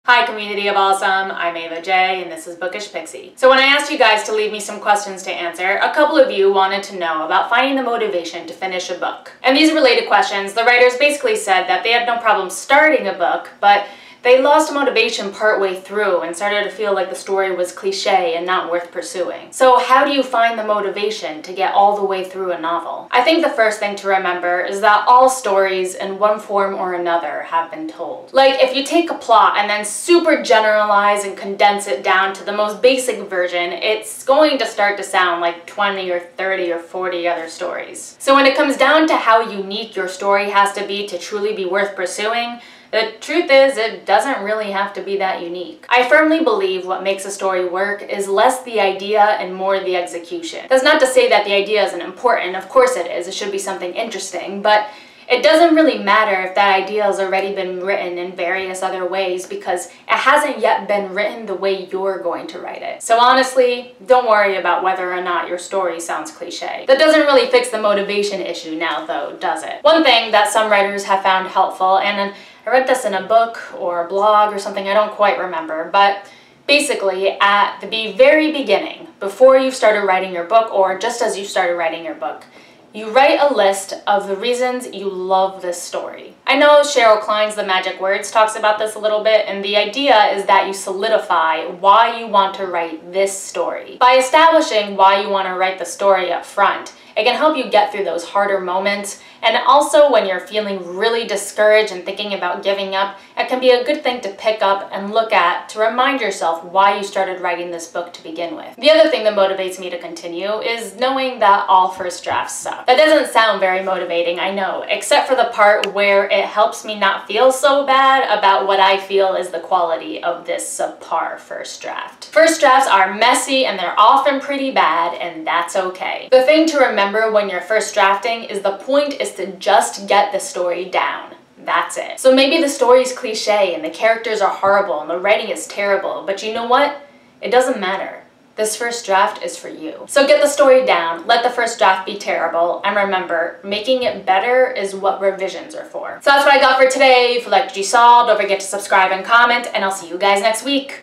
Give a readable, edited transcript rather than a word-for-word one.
Hi community of awesome, I'm Ava J and this is Bookish Pixie. So when I asked you guys to leave me some questions to answer, a couple of you wanted to know about finding the motivation to finish a book. And these related questions, the writers basically said that they had no problem starting a book, but they lost motivation partway through and started to feel like the story was cliche and not worth pursuing. So how do you find the motivation to get all the way through a novel? I think the first thing to remember is that all stories in one form or another have been told. Like if you take a plot and then super generalize and condense it down to the most basic version, it's going to start to sound like 20 or 30 or 40 other stories. So when it comes down to how unique your story has to be to truly be worth pursuing, the truth is, it doesn't really have to be that unique. I firmly believe what makes a story work is less the idea and more the execution. That's not to say that the idea isn't important, of course it is, it should be something interesting, but it doesn't really matter if that idea has already been written in various other ways because it hasn't yet been written the way you're going to write it. So honestly, don't worry about whether or not your story sounds cliche. That doesn't really fix the motivation issue now though, does it? One thing that some writers have found helpful, and I read this in a book or a blog or something, I don't quite remember, but basically at the very beginning, before you started writing your book or just as you started writing your book, you write a list of the reasons you love this story. I know Cheryl Klein's The Magic Words talks about this a little bit, and the idea is that you solidify why you want to write this story. By establishing why you want to write the story up front, it can help you get through those harder moments, and also when you're feeling really discouraged and thinking about giving up, it can be a good thing to pick up and look at to remind yourself why you started writing this book to begin with. The other thing that motivates me to continue is knowing that all first drafts suck. That doesn't sound very motivating, I know, except for the part where it helps me not feel so bad about what I feel is the quality of this subpar first draft. First drafts are messy and they're often pretty bad, and that's okay. The thing to remember when you're first drafting is the point is to just get the story down. That's it. So maybe the story's cliche and the characters are horrible and the writing is terrible, but you know what? It doesn't matter. This first draft is for you. So get the story down, let the first draft be terrible, and remember, making it better is what revisions are for. So that's what I got for today. If you liked what you saw, don't forget to subscribe and comment, and I'll see you guys next week.